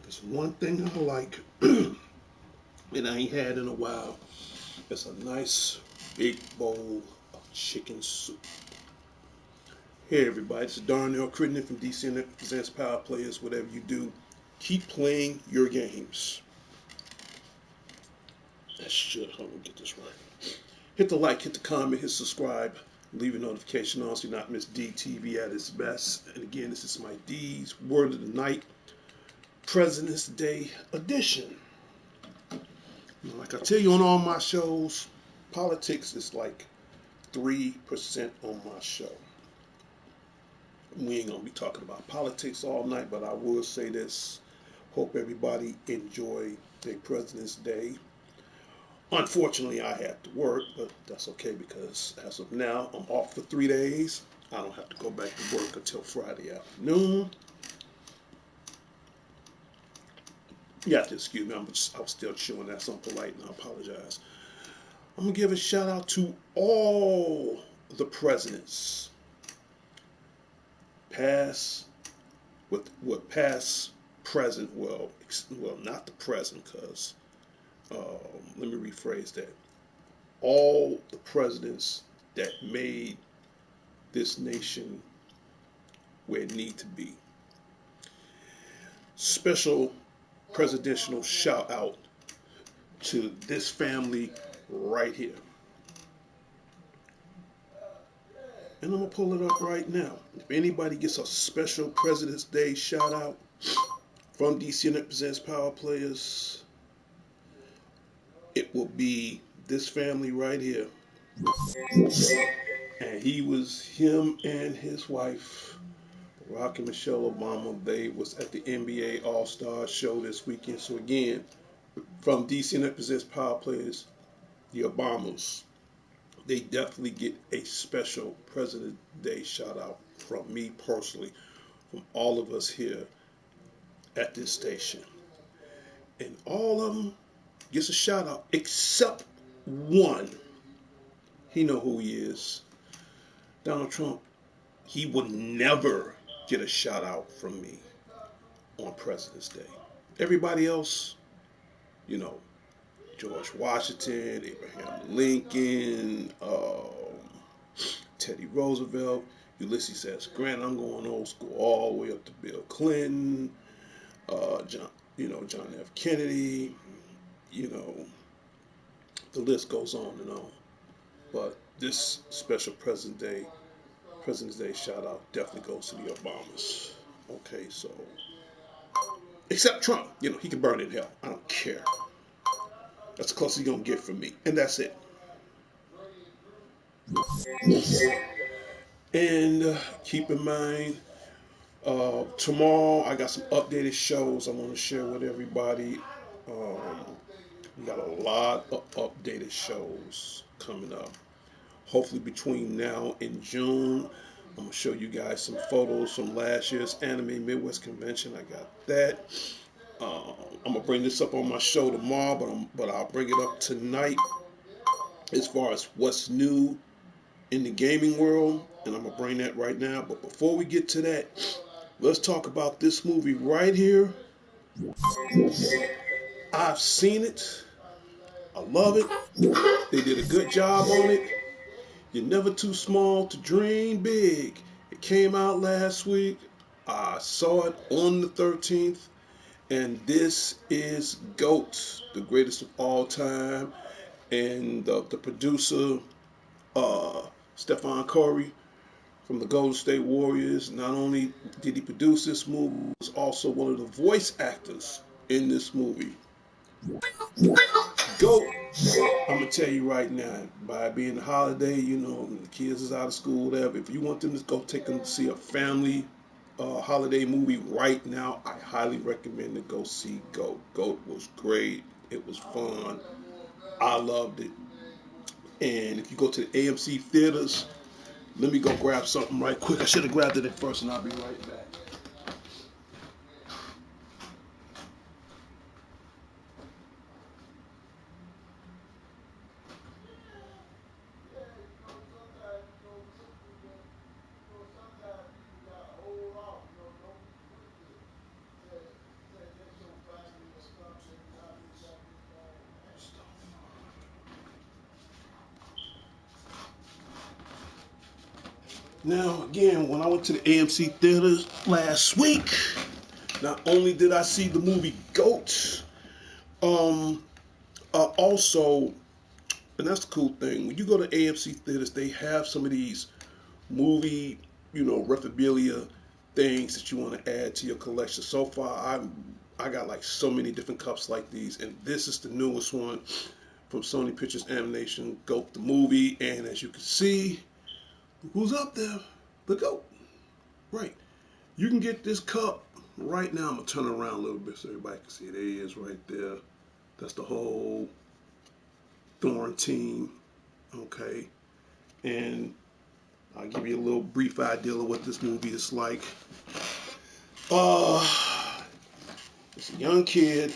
There's one thing I like that I ain't had in a while. It's a nice big bowl of chicken soup. Hey everybody, this is Darnell Crittenden from DC and Presents Power Players. Whatever you do, keep playing your games. That should, hold on, get this right. Hit the like, hit the comment, hit subscribe, leave a notification on so you not miss DTV at its best. And again, this is my D's Word of the Night, President's Day edition. Like I tell you on all my shows, politics is like 3% on my show. We ain't gonna be talking about politics all night, but I will say this. Hope everybody enjoy their President's Day. Unfortunately, I have to work, but that's okay because as of now, I'm off for 3 days. I don't have to go back to work until Friday afternoon. You have to excuse me, I was still chewing. That's unpolite, and I apologize. I'm gonna give a shout out to all the presidents, past, past, present. Well, not the present, because let me rephrase that. All the presidents that made this nation where it need to be. Special presidential shout out to this family right here. And I'm gonna pull it up right now. If anybody gets a special President's Day shout out from DC Net Presents Power Players, it will be this family right here. And him and his wife, Barack and Michelle Obama. They was at the NBA All-Star show this weekend. So again, from DC Net Presents Power Players, the Obamas, they definitely get a special President Day shout out from me personally, from all of us here at this station. And all of them gets a shout out except one. He know who he is. Donald Trump, he would never get a shout out from me on President's Day. Everybody else, you know, George Washington, Abraham Lincoln, Teddy Roosevelt, Ulysses S. Grant. I'm going old school all the way up to Bill Clinton, John F. Kennedy. You know, the list goes on and on. But this special President's Day shout out definitely goes to the Obamas. Okay, so except Trump, he can burn in hell. I don't care. That's the closest he's gonna get from me, and that's it. And keep in mind, tomorrow I got some updated shows I want to share with everybody. We got a lot of updated shows coming up. Hopefully between now and June, I'm gonna show you guys some photos from last year's Anime Midwest Convention. I got that. I'm gonna bring this up on my show tomorrow, but I'll bring it up tonight as far as what's new in the gaming world, and I'm gonna bring that right now. But before we get to that, let's talk about this movie right here. I've seen it. I love it. They did a good job on it. You're never too small to dream big. It came out last week. I saw it on the 13th. And this is GOAT, the greatest of all time. And the producer, Stephen Curry from the Golden State Warriors, not only did he produce this movie, he was also one of the voice actors in this movie. GOAT, I'm gonna tell you right now, by being the holiday, you know, the kids is out of school, whatever. If you want them to go take them to see a family holiday movie right now, I highly recommend to go see GOAT. GOAT was great. It was fun. I loved it. And if you go to the AMC theaters, let me go grab something right quick. I should have grabbed it at first, and I'll be right back. Now, again, when I went to the AMC theaters last week, not only did I see the movie GOAT, um, also, and that's the cool thing, when you go to AMC theaters, they have some of these movie, you know, referabilia things that you want to add to your collection. So far, I got like so many different cups like these, and this is the newest one from Sony Pictures Animation, GOAT the movie, and as you can see, who's up there? The GOAT. Right. You can get this cup right now. I'm gonna turn it around a little bit so everybody can see. There he is right there. That's the whole Thorn team. Okay. And I'll give you a little brief idea of what this movie is like. Uh it's a young kid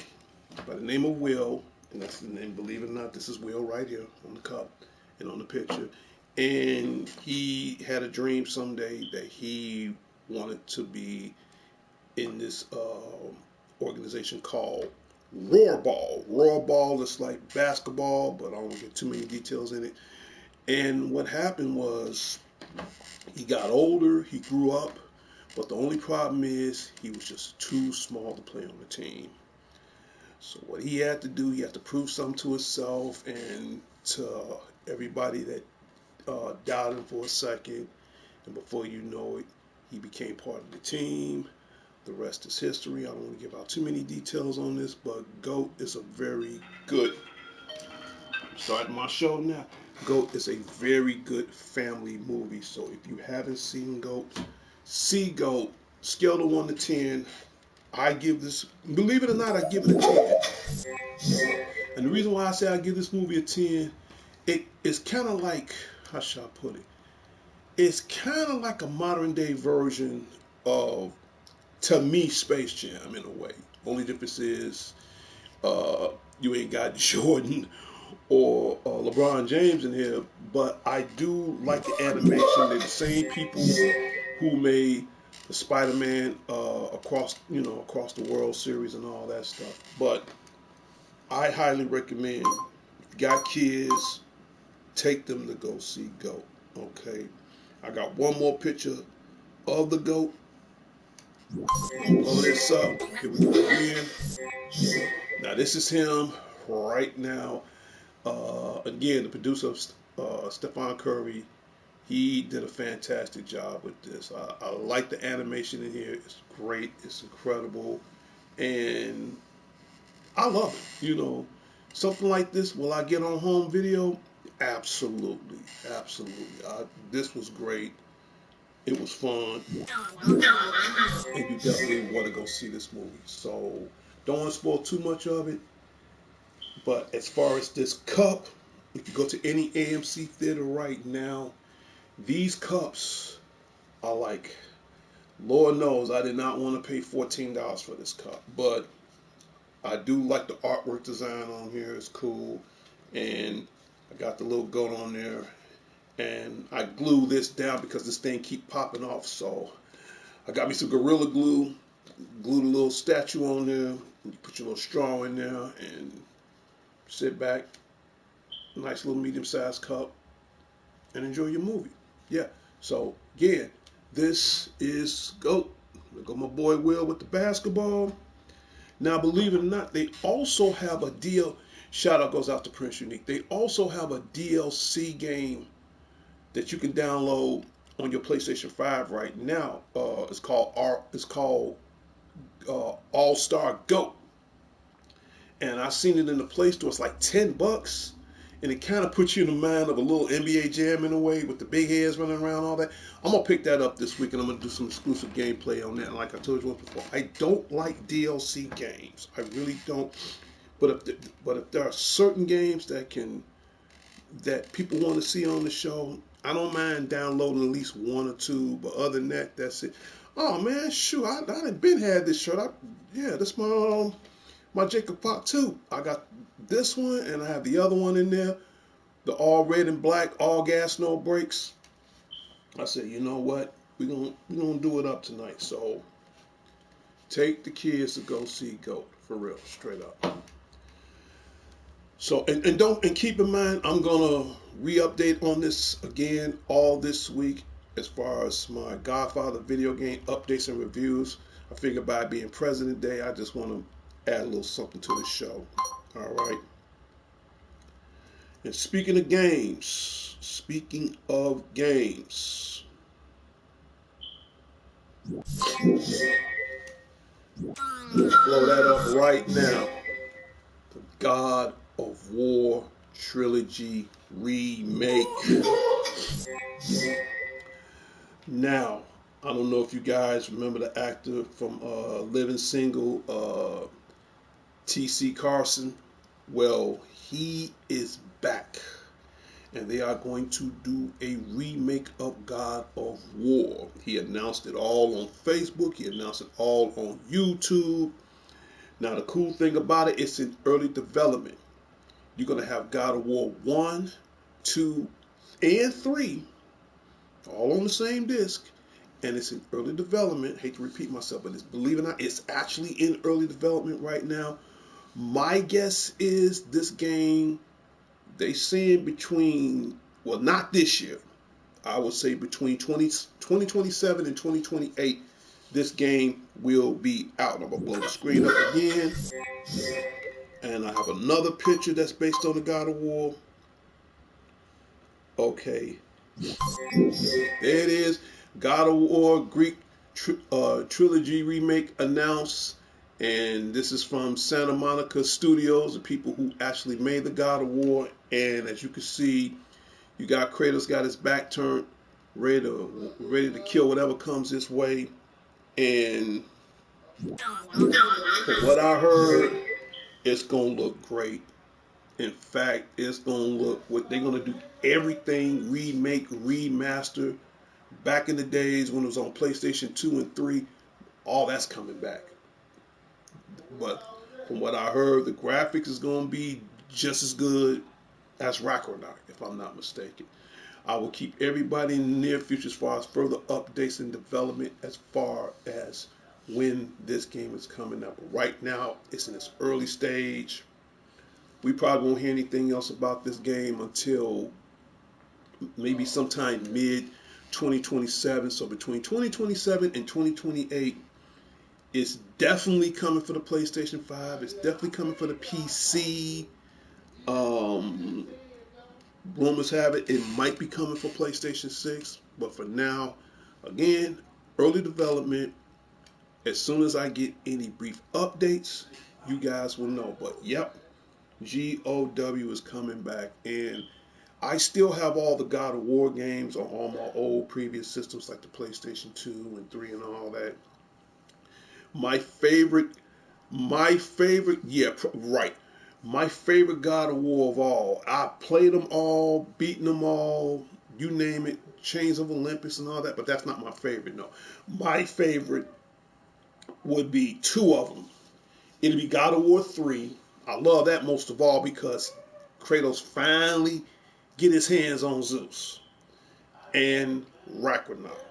by the name of Will, and that's the name, believe it or not, this is Will right here on the cup and on the picture. And he had a dream someday that he wanted to be in this organization called Roarball. Roarball is like basketball, but I don't get too many details in it. And what happened was he got older, he grew up, but the only problem is he was just too small to play on the team. So what he had to do, he had to prove something to himself and to everybody that doubted him for a second. And before you know it, he became part of the team. The rest is history. I don't want to give out too many details on this, but GOAT is a very good, starting my show now. GOAT is a very good family movie. So if you haven't seen GOAT, see GOAT. Scale of 1 to 10. I give this, believe it or not, I give it a 10. And the reason why I say I give this movie a 10, it's kind of like, how should I put it? It's kind of like a modern day version of, to me, Space Jam in a way. Only difference is you ain't got Jordan or LeBron James in here, but I do like the animation. They're the same people who made the Spider-Man across the world series and all that stuff. But I highly recommend, if you got kids, take them to go see GOAT. Okay, I got one more picture of the GOAT. Blow this up. Here we go again. Now this is him right now. Again, the producer of Stefan Curry, he did a fantastic job with this. I like the animation in here. It's great. It's incredible, and I love it. You know, something like this. Will I get on home video? Absolutely, absolutely. This was great. It was fun, and you definitely want to go see this movie. So don't want to spoil too much of it. But as far as this cup, if you go to any AMC theater right now, these cups are like, Lord knows I did not want to pay $14 for this cup. But I do like the artwork design on here. It's cool. And I got the little goat on there. And I glue this down because this thing keep popping off. So I got me some Gorilla Glue. Glue the little statue on there. You put your little straw in there and sit back. Nice little medium-sized cup. And enjoy your movie. Yeah. So again, this is GOAT. There go my boy Will with the basketball. Now, believe it or not, they also have a deal. Shout out goes out to Prince Unique. They also have a DLC game that you can download on your PlayStation 5 right now. It's called All Star GOAT, and I seen it in the Play Store. It's like $10, and it kind of puts you in the mind of a little NBA Jam in a way with the big heads running around, all that. I'm gonna pick that up this week, and I'm gonna do some exclusive gameplay on that. And like I told you once before, I don't like DLC games. I really don't. But if there are certain games that people want to see on the show, I don't mind downloading at least one or two. But other than that, that's it. Oh man, shoot, I done been had this shirt. Yeah, this my Jacob Pop too. I got this one and I have the other one in there. The all red and black, all gas, no brakes. I said, you know what? We gonna do it up tonight. So take the kids to go see GOAT for real, straight up. So and keep in mind, I'm gonna re-update on this again all this week as far as my Godfather video game updates and reviews. I figure by being President Day, I just want to add a little something to the show. All right. And speaking of games, blow that up right now. The God of War trilogy remake. Now, I don't know if you guys remember the actor from Living Single, T.C. Carson. Well, he is back, and they are going to do a remake of God of War. He announced it all on Facebook. He announced it all on YouTube. Now, the cool thing about it, it's in early development. You're going to have God of War 1, 2, and 3 all on the same disc, and it's in early development. I hate to repeat myself, but believe it or not, it's actually in early development right now. My guess is this game, they saying between, well, not this year. I would say between 2027 and 2028, this game will be out. I'm going to blow the screen up again. And I have another picture that's based on the God of War. Okay. There it is. God of War Greek trilogy remake announced. And this is from Santa Monica Studios, the people who actually made the God of War. And as you can see, you got Kratos got his back turned, ready to kill whatever comes his way. And from what I heard, it's gonna look great. In fact, it's gonna look what they're gonna do. Everything remake, remaster. Back in the days when it was on PlayStation 2 and 3, all that's coming back. But from what I heard, the graphics is gonna be just as good as Ragnarok, if I'm not mistaken. I will keep everybody in the near future as far as further updates and development as far as when this game is coming out. But right now, it's in its early stage. We probably won't hear anything else about this game until maybe sometime mid 2027. So between 2027 and 2028, it's definitely coming for the PlayStation 5. It's definitely coming for the PC. Um, Rumors have it might be coming for PlayStation 6. But for now, again, early development. As soon as I get any brief updates, you guys will know. But yep, GOW is coming back. And I still have all the God of War games on all my old previous systems like the PlayStation 2 and 3 and all that. My favorite, yeah, right. My favorite God of War of all. I played them all, beaten them all, you name it, Chains of Olympus and all that, but that's not my favorite, no. My favorite would be two of them. It'd be God of War 3. I love that most of all because Kratos finally get his hands on Zeus. And Ragnarok.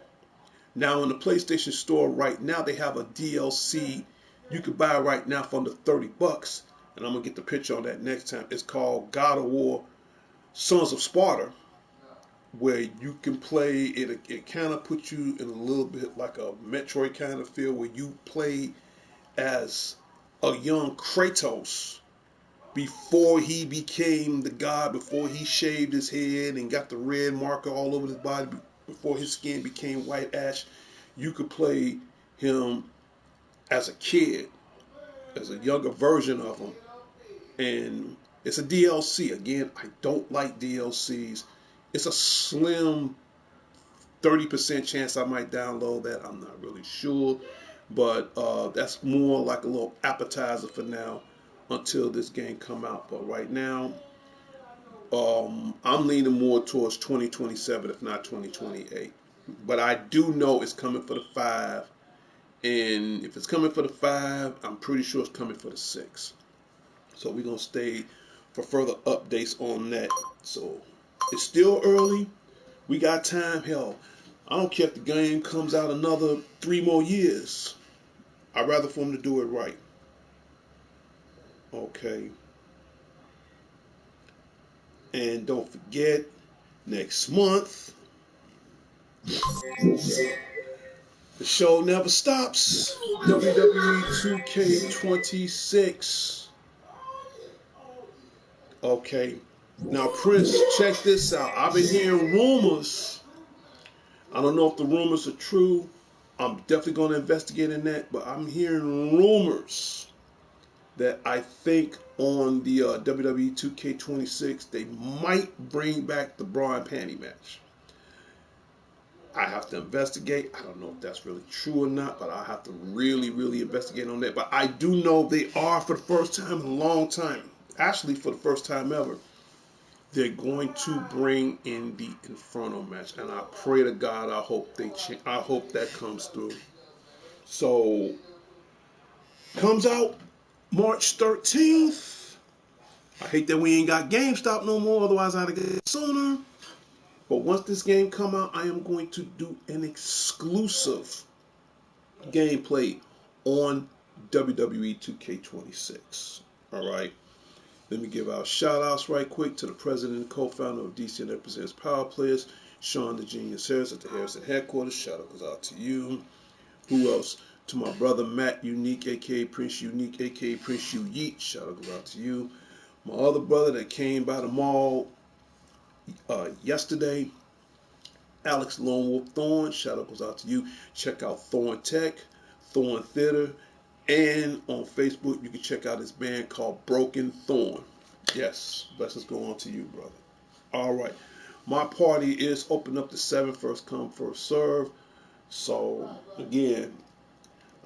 Now in the PlayStation Store right now, they have a DLC you can buy right now for under $30. And I'm going to get the picture on that next time. It's called God of War Sons of Sparta, where you can play it. It kind of puts you in a little bit like a Metroid kind of feel where you play as a young Kratos before he became the god, before he shaved his head and got the red marker all over his body, before his skin became white ash. You could play him as a kid, as a younger version of him, and it's a DLC. Again, I don't like DLCs. It's a slim 30% chance I might download that. I'm not really sure, but that's more like a little appetizer for now until this game come out. But right now, I'm leaning more towards 2027, if not 2028. But I do know it's coming for the 5, and if it's coming for the 5, I'm pretty sure it's coming for the 6. So we're gonna stay for further updates on that. So it's still early. We got time. Hell, I don't care if the game comes out another 3 more years. I'd rather for them to do it right. Okay. And don't forget, next month, the show never stops. WWE 2K26. Okay. Now, Prince, check this out. I've been hearing rumors. I don't know if the rumors are true. I'm definitely going to investigate in that, but I'm hearing rumors that I think on the WWE 2K26 they might bring back the bra and panty match. I have to investigate. I don't know if that's really true or not, but I have to really, really investigate on that. But I do know they are, for the first time in a long time, actually for the first time ever, they're going to bring in the Inferno match, and I pray to God, I hope that comes through. So comes out March 13th. I hate that we ain't got GameStop no more, otherwise I'd have get it sooner. But once this game come out, I am going to do an exclusive gameplay on WWE 2K26. All right. Let me give out shout outs right quick to the president and co-founder of DCN Presents Power Players, Sean the Genius Harris at the Harrison headquarters. Shout out goes out to you. Who else? To my brother Matt Unique, aka Prince Unique, aka Prince U Yeet. Shout out goes out to you. My other brother that came by the mall yesterday, Alex Lone Wolf Thorn. Shout out goes out to you. Check out Thorn Tech, Thorn Theater, and on Facebook you can check out his band called Broken Thorn. Yes, blessings go on to you, brother. All right, my party is open up to 7, first come, first serve. So again,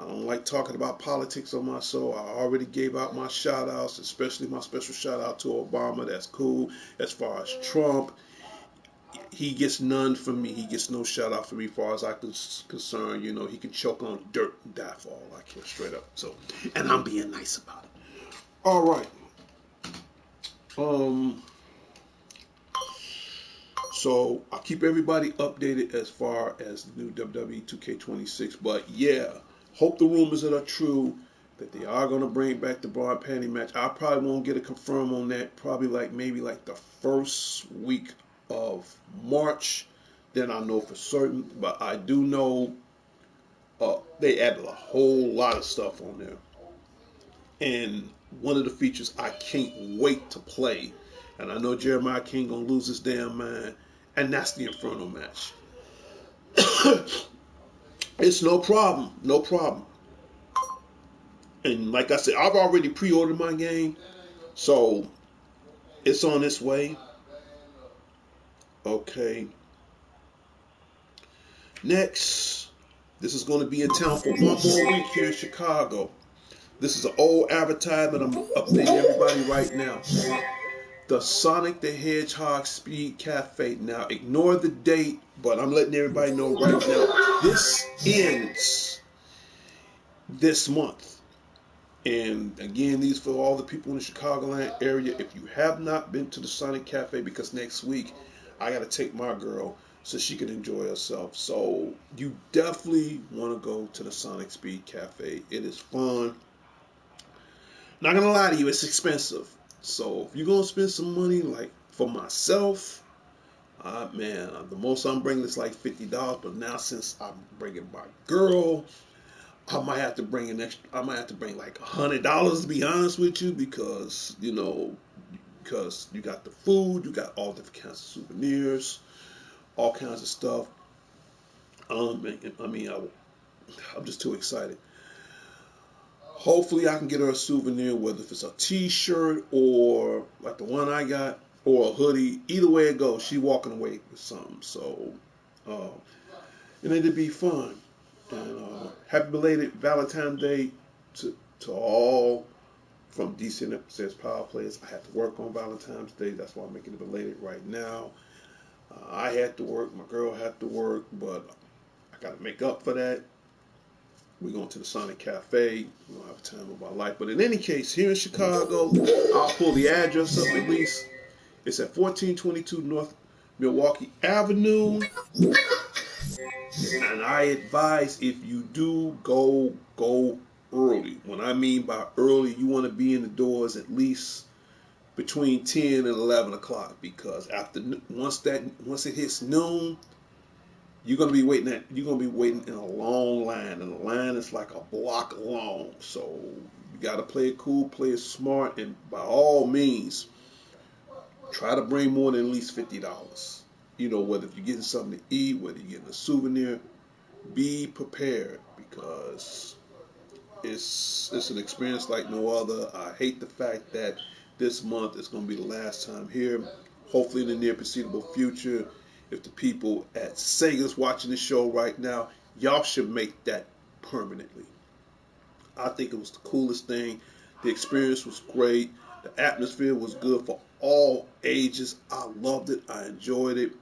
I don't like talking about politics on my show. I already gave out my shout outs, especially my special shout out to Obama. That's cool. As far as Trump, he gets none from me. He gets no shout out from me as far as I'm concerned. You know, he can choke on dirt and die for all I care, straight up. So, and I'm being nice about it. All right. Um. So I'll keep everybody updated as far as the new WWE 2K26. But yeah, hope the rumors that are true that they are gonna bring back the bra and panty match. I probably won't get a confirm on that. Probably maybe the first week of March. Then I know for certain. But I do know they added a whole lot of stuff on there. And one of the features I can't wait to play, and I know Jeremiah King gonna lose his damn mind, and that's the Inferno match. It's no problem, no problem. And like I said, I've already pre-ordered my game, so it's on its way. Okay. Next, this is going to be in town for 1 more week here in Chicago. This is an old advertisement. I'm updating everybody right now. The Sonic the Hedgehog Speed Cafe. Now, ignore the date, but I'm letting everybody know right now. This ends this month. And again, these for all the people in the Chicagoland area. If you have not been to the Sonic Cafe, because next week I got to take my girl so she can enjoy herself. So you definitely want to go to the Sonic Speed Cafe. It is fun. Not gonna lie to you, it's expensive. So if you're gonna spend some money, like for myself, man, the most I'm bringing is like $50. But now since I'm bringing my girl, I might have to bring an extra. I might have to bring like $100 to be honest with you, because because you got the food, you got all different kinds of souvenirs, all kinds of stuff. I mean, I'm just too excited. Hopefully I can get her a souvenir, whether if it's a t-shirt or like the one I got, or a hoodie. Either way it goes, she walking away with something. So, uh, and it'd be fun. And happy belated Valentine's Day to all from DC and Says Power Players. I had to work on Valentine's Day. That's why I'm making it belated right now. I had to work. My girl had to work, but I got to make up for that. We're going to the Sonic Cafe. We're going to have a time of our life. But in any case, here in Chicago, I'll pull the address up at least. It's at 1422 North Milwaukee Avenue. And I advise if you do go early. When I mean by early, you want to be in the doors at least between 10 and 11 o'clock, because once it hits noon, you're gonna be waiting in a long line, and the line is like a block long. So you gotta play it cool, play it smart, and by all means, try to bring more than at least $50. Whether you're getting something to eat, whether you're getting a souvenir, be prepared, because it's an experience like no other. I hate the fact that this month is going to be the last time here. Hopefully, in the near foreseeable future, if the people at Sega's watching the show right now, y'all should make that permanently. I think it was the coolest thing. The experience was great. The atmosphere was good for all ages. I loved it. I enjoyed it.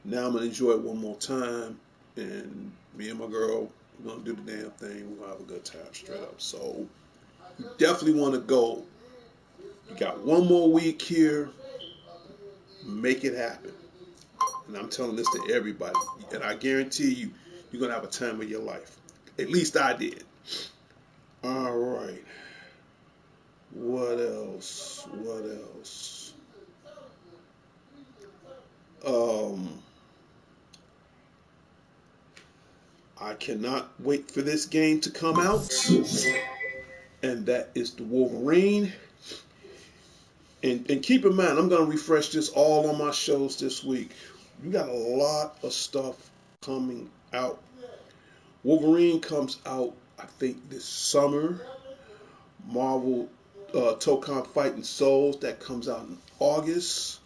Now I'm gonna enjoy it one more time, and me and my girl, we're gonna do the damn thing. We're gonna have a good time, straight up. So you definitely want to go. You got one more week here. Make it happen. And I'm telling this to everybody, and I guarantee you, you're gonna have a time of your life. At least I did. All right. What else? What else? Um, I cannot wait for this game to come out, and that is the Wolverine. And keep in mind, I'm going to refresh this all on my shows this week. We got a lot of stuff coming out. Wolverine comes out, I think, this summer. Marvel Tokon Fighting Souls, that comes out in August.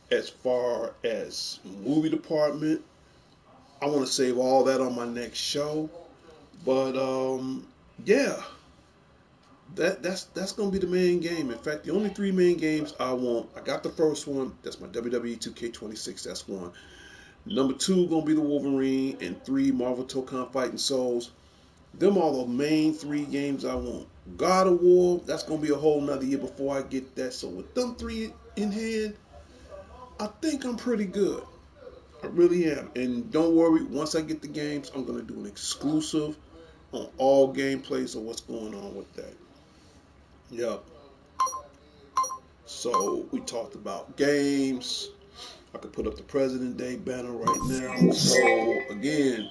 As far as movie department, I want to save all that on my next show. But yeah, that's gonna be the main game. In fact, the only three main games I want. I got the first one. That's my WWE 2K26. That's one. Number two gonna be the Wolverine, and three Marvel Tokon Fighting Souls. Them are the main three games I want. God of War, that's gonna be a whole nother year before I get that. So with them three in hand, I think I'm pretty good. I really am. And don't worry, once I get the games, I'm gonna do an exclusive on all gameplays of what's going on with that. Yep. So we talked about games. I could put up the President Day banner right now. So again,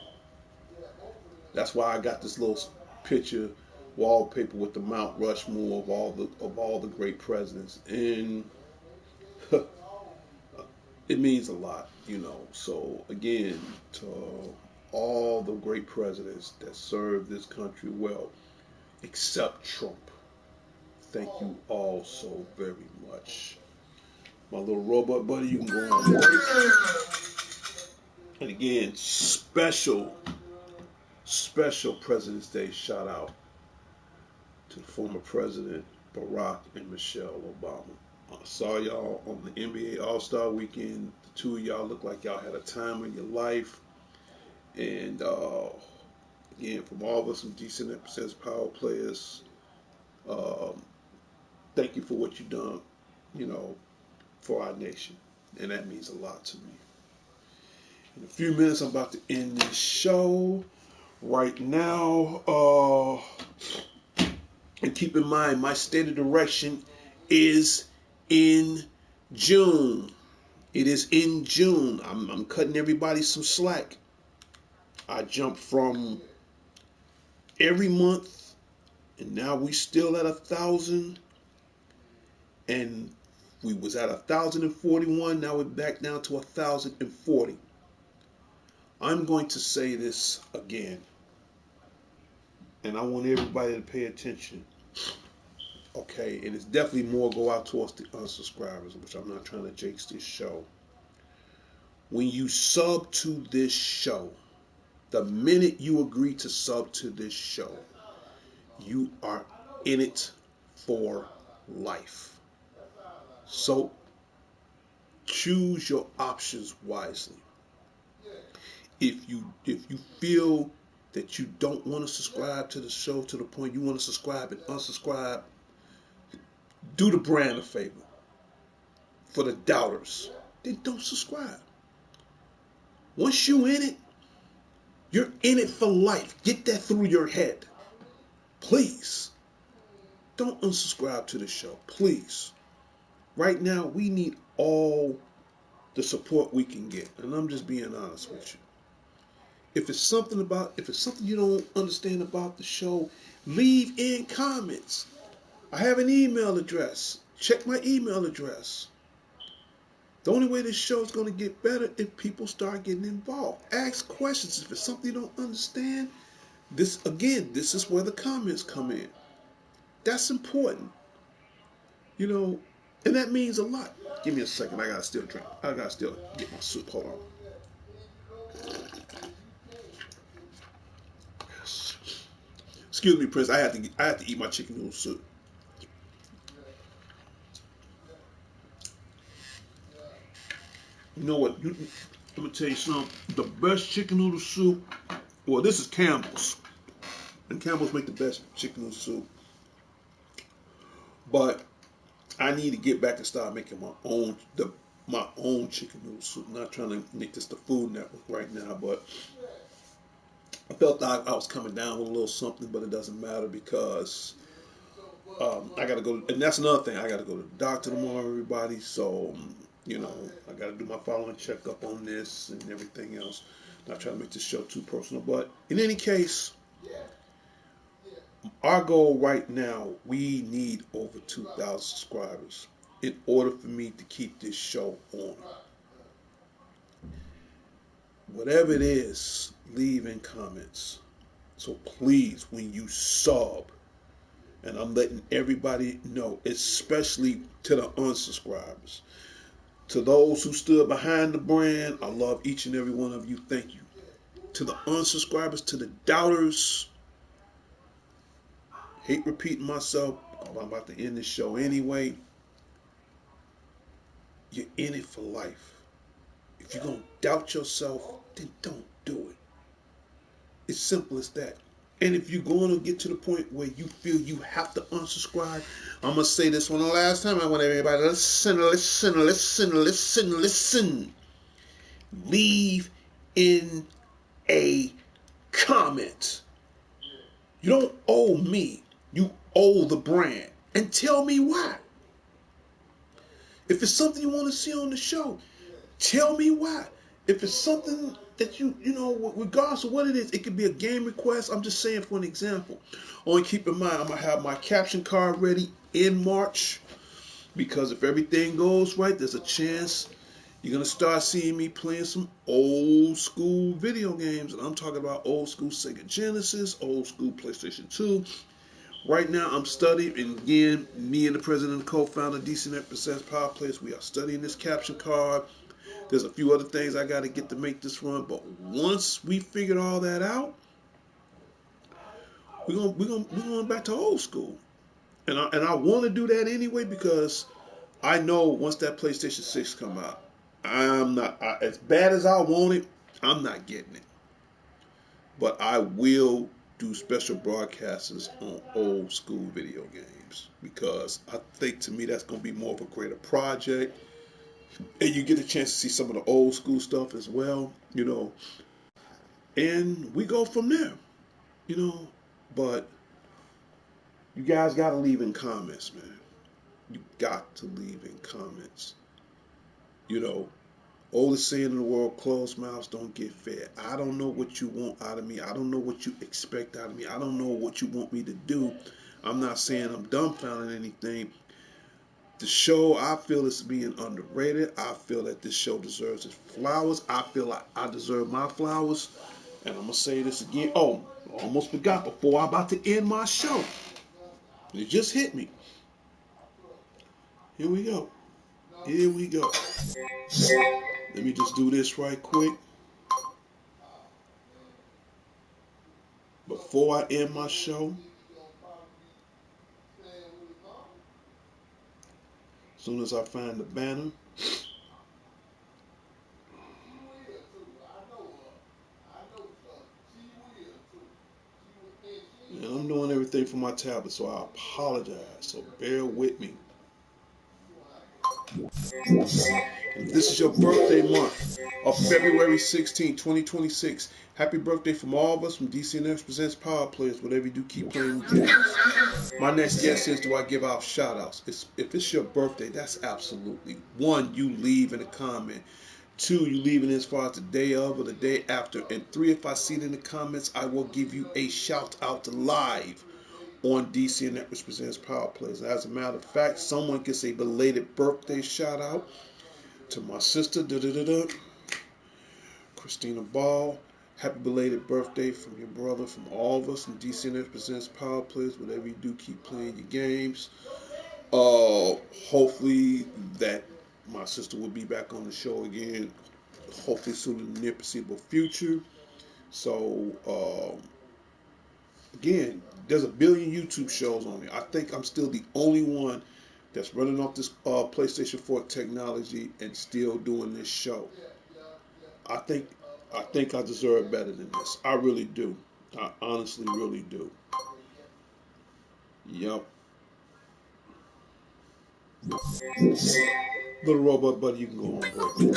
that's why I got this little picture wallpaper with the Mount Rushmore of all the great presidents, and it means a lot. So again, to all the great presidents that served this country well, except Trump. Thank you all so very much. My little robot buddy, you can go on break. And again, special President's Day shout out to the former President Barack and Michelle Obama. I saw y'all on the NBA All-Star Weekend. The two of y'all look like y'all had a time in your life. And again, from all of us from Decent Episodes Power Players, um, thank you for what you've done, for our nation. And that means a lot to me. In a few minutes, I'm about to end this show. Right now, and keep in mind, my stated direction is in June. It is in June. I'm cutting everybody some slack. I jumped from every month, and now we still at 1,000. And we was at 1,041. Now we're back down to 1,040. I'm going to say this again. and I want everybody to pay attention. Okay, and it's definitely more go out towards the unsubscribers, which I'm not trying to jinx this show. When you sub to this show, the minute you agree to sub to this show, you are in it for life. So choose your options wisely. If you feel that you don't want to subscribe to the show to the point you want to subscribe and unsubscribe, do the brand a favor. For the doubters, then don't subscribe. Once you in it, you're in it for life. Get that through your head. Please, don't unsubscribe to the show. Please. Right now, we need all the support we can get. And I'm just being honest with you. If it's something you don't understand about the show, leave in comments. I have an email address. Check my email address. The only way this show is going to get better if people start getting involved. Ask questions. If it's something you don't understand, this is where the comments come in. That's important. And that means a lot. Give me a second. I gotta still drink. I gotta still get my soup. Hold on. Excuse me, Prince. I have to eat my chicken noodle soup. You know what? Let me tell you something. The best chicken noodle soup. Well, this is Campbell's, and Campbell's make the best chicken noodle soup. But I need to get back and start making my own chicken noodle soup. I'm not trying to make this the Food Network right now, but I felt like I was coming down with a little something, but it doesn't matter because I got to go. And that's another thing. I got to go to the doctor tomorrow, everybody. So, I got to do my following checkup on this and everything else. Not trying to make this show too personal, but in any case, our goal right now, we need over 2,000 subscribers in order for me to keep this show on. Whatever it is, leave in comments. So please, when you sub, and I'm letting everybody know, especially to the unsubscribers, to those who stood behind the brand, I love each and every one of you. Thank you. To the unsubscribers, to the doubters, hate repeating myself, I'm about to end this show anyway. You're in it for life. If you're going to doubt yourself, then don't do it. It's simple as that. And if you're going to get to the point where you feel you have to unsubscribe, I'm going to say this one the last time. I want everybody to listen. Leave in a comment. You don't owe me. You owe the brand. And tell me why. If it's something you want to see on the show, tell me why. If it's something that regardless of what it is, it could be a game request. I'm just saying for an example. Only keep in mind, I'm going to have my caption card ready in March. Because if everything goes right, there's a chance you're going to start seeing me playing some old school video games. And I'm talking about old school Sega Genesis, old school PlayStation 2. Right now, I'm studying, and again, me and the president and co-founder, DCNet Presents Power Players, we are studying this caption card. There's a few other things I got to get to make this run, but once we figured all that out, we're going back to old school, and I want to do that anyway because I know once that PlayStation 6 come out, I'm not as bad as I want it. I'm not getting it, but I will do special broadcasts on old school video games because I think to me that's going to be more of a greater project, and you get a chance to see some of the old school stuff as well, and we go from there, but you guys got to leave in comments, man. You got to leave in comments. Oldest saying in the world, closed mouths don't get fed. I don't know what you want out of me. I don't know what you expect out of me. I don't know what you want me to do. I'm not saying I'm dumbfounded anything. The show, I feel, is being underrated. I feel that this show deserves its flowers. I feel like I deserve my flowers. And I'm going to say this again. Oh, almost forgot before I'm about to end my show. It just hit me. Here we go. Here we go. Let me just do this right quick. Before I end my show, as soon as I find the banner, and I'm doing everything from my tablet, so I apologize. So bear with me. And if this is your birthday month of February 16, 2026, happy birthday from all of us from DCNX Presents Power Players. Whatever you do, keep playing games. My next guess is, do I give out shout outs? If it's your birthday, that's absolutely one, you leave in a comment. Two, you leave it as far as the day of or the day after. And three, if I see it in the comments, I will give you a shout out live on DC Networks Presents Power Plays. As a matter of fact, someone gets a belated birthday shout out to my sister, Christina Ball. Happy belated birthday from your brother, from all of us from DC Networks Presents Power Plays. Whatever you do, keep playing your games. Hopefully that my sister will be back on the show again. Hopefully soon in the near foreseeable future. So again, there's a billion YouTube shows on there. I think I'm still the only one that's running off this PlayStation 4 technology and still doing this show. I think I deserve better than this. I really do. I honestly really do. Yep. Little robot buddy, you can go on break.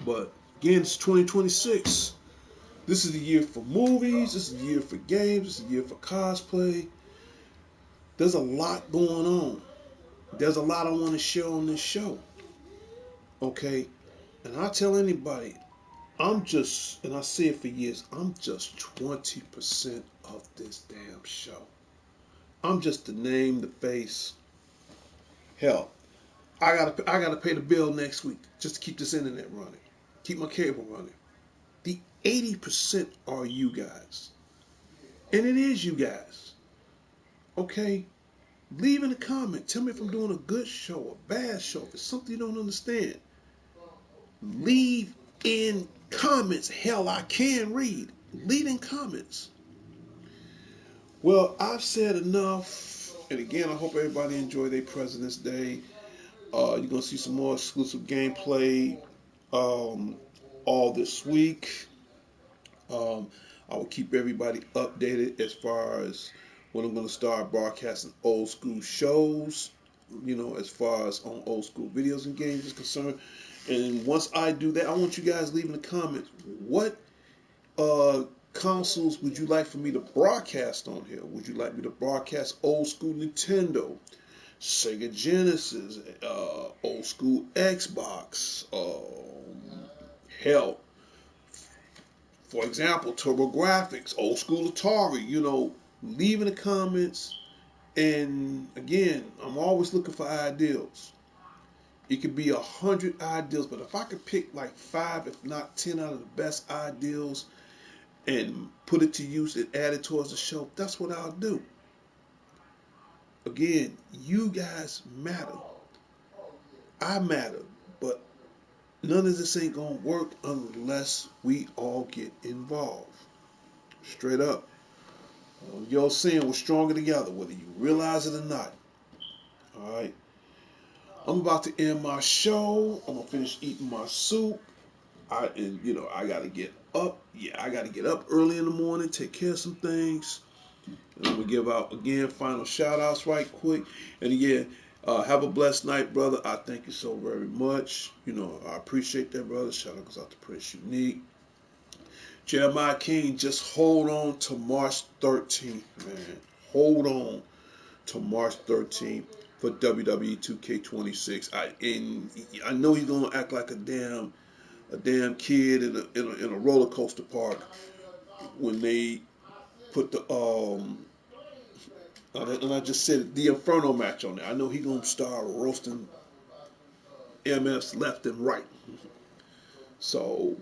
But again, it's 2026. This is the year for movies. This is the year for games. This is the year for cosplay. There's a lot going on. There's a lot I want to share on this show. Okay? And I tell anybody, I'm just, and I say it for years, I'm just 20% of this damn show. I'm just the name, the face. Hell, I gotta pay the bill next week just to keep this internet running. Keep my cable running. The 80% are you guys. And it is you guys. Okay? Leave in a comment. Tell me if I'm doing a good show, a bad show, if it's something you don't understand. Leave in comments. Hell, I can read. Leave in comments. Well, I've said enough. And again, I hope everybody enjoyed their President's Day. You're going to see some more exclusive gameplay all this week. I will keep everybody updated as far as when I'm going to start broadcasting old school shows, as far as on old school videos and games is concerned. And once I do that, I want you guys leaving the comments. What consoles would you like for me to broadcast on here? Would you like me to broadcast old school Nintendo, Sega Genesis, old school Xbox, hell, for example, TurboGrafx, old school Atari, leave in the comments. And again, I'm always looking for ideas. It could be 100 ideas, but if I could pick like 5, if not 10 out of the best ideas and put it to use and add it towards the show, that's what I'll do. Again, you guys matter. I matter, but none of this ain't gonna work unless we all get involved. Straight up. Y'all saying we're stronger together, whether you realize it or not. Alright. I'm about to end my show. I'm gonna finish eating my soup. I gotta get up. Yeah, I gotta get up early in the morning, take care of some things. And I'm gonna give out again final shout outs right quick. And again, have a blessed night, brother. I thank you so very much. I appreciate that, brother. Shout out goes out to Prince Unique. Jeremiah King, just hold on to March 13th, man. Hold on to March 13th for WWE 2K26. I know he's gonna act like a damn kid in a roller coaster park when they put the and I just said the Inferno match on there. I know he's gonna start roasting MFs left and right. So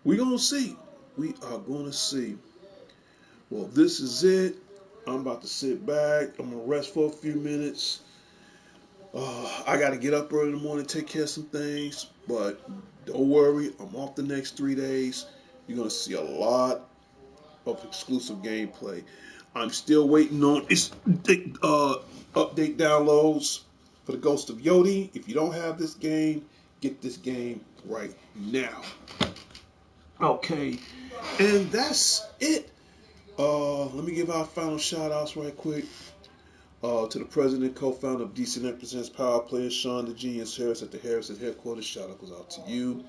We're going to see. We are going to see. Well, this is it. I'm about to sit back. I'm going to rest for a few minutes. I got to get up early in the morning, take care of some things. But don't worry, I'm off the next 3 days. You're going to see a lot of exclusive gameplay. I'm still waiting on update downloads for the Ghost of Yodi. If you don't have this game, get this game right now. Okay, and that's it. Let me give our final shout outs right quick. To the president and co-founder of DCNet Presents Power Players, Sean the Genius Harris at the Harrison headquarters. Shout out goes out to you.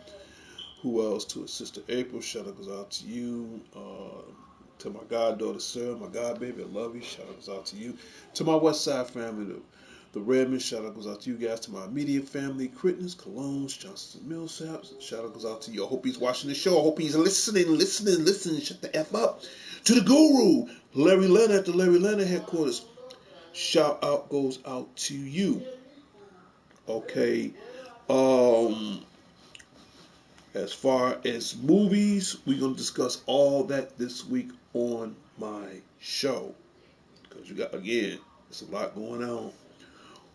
Who else? To his sister April. Shout out goes out to you. To my goddaughter Sarah, my godbaby, I love you. Shout out goes out to you. To my West Side family, the Redmond. Shout out goes out to you guys. To my immediate family, Crittens, Colognes, Johnson Millsaps. Shout out goes out to you. I hope he's watching the show. I hope he's listening. Shut the F up. To the guru, Larry Leonard at the Larry Leonard headquarters. Shout out goes out to you. Okay. As far as movies, we're gonna discuss all that this week on my show. Because you got, again, there's a lot going on.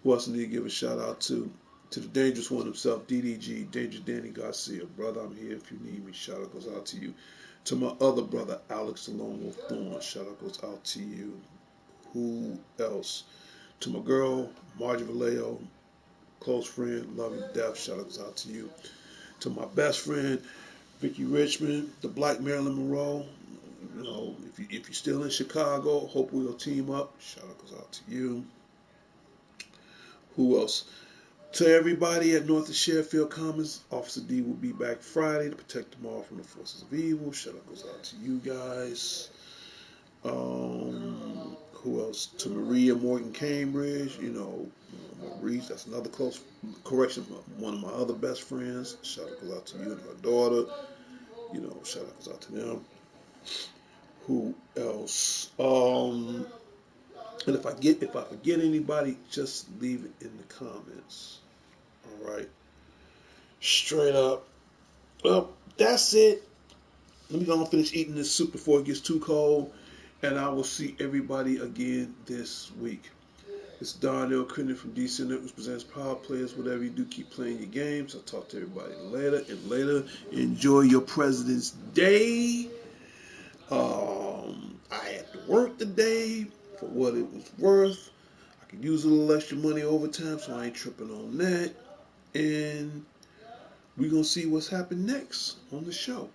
Who else I need to give a shout out to? To the dangerous one himself, DDG, Danger Danny Garcia. Brother, I'm here if you need me. Shout out goes out to you. To my other brother, Alex the Lone Wolf Thorne. Shout out goes out to you. Who else? To my girl, Margie Vallejo, close friend, love and death. Shout out goes out to you. To my best friend, Vicky Richmond, the Black Marilyn Monroe. You know, if you're still in Chicago, hope we'll team up. Shout out goes out to you. Who else? To everybody at North of Sheffield Commons, Officer D will be back Friday to protect them all from the forces of evil. Shout out goes out to you guys. Who else? To Maria Morgan Cambridge, Maurice, that's another close correction, one of my other best friends. Shout out goes out to you and her daughter. Shout out goes out to them. Who else? And if I forget anybody, just leave it in the comments. All right. Straight up. Well, that's it. Let me go and finish eating this soup before it gets too cold. And I will see everybody again this week. It's Darnell Crittenden from DC Networks presents Power Players. Whatever you do, keep playing your games. I'll talk to everybody later and later. Enjoy your President's Day. I had to work today for what it was worth. I could use a little extra money overtime, so I ain't tripping on that. And we're going to see what's happening next on the show.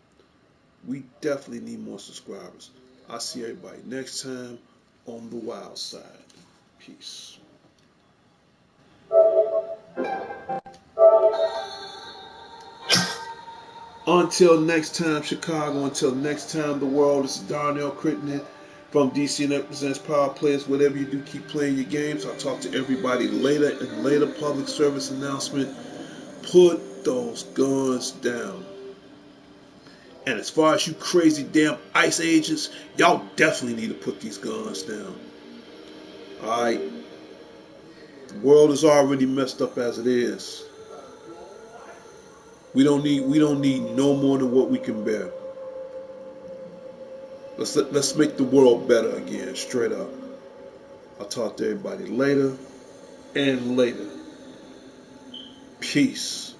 We definitely need more subscribers. I'll see everybody next time on the Wild Side. Peace. Until next time, Chicago. Until next time, the world. This is Darnell Crittenden from DC Net Presents Power Players. Whatever you do, keep playing your games. I'll talk to everybody later. And later, public service announcement. Put those guns down. And as far as you crazy damn ICE agents, y'all definitely need to put these guns down. Alright? The world is already messed up as it is. We don't need no more than what we can bear. Let's make the world better again, straight up. I'll talk to everybody later and later. Peace.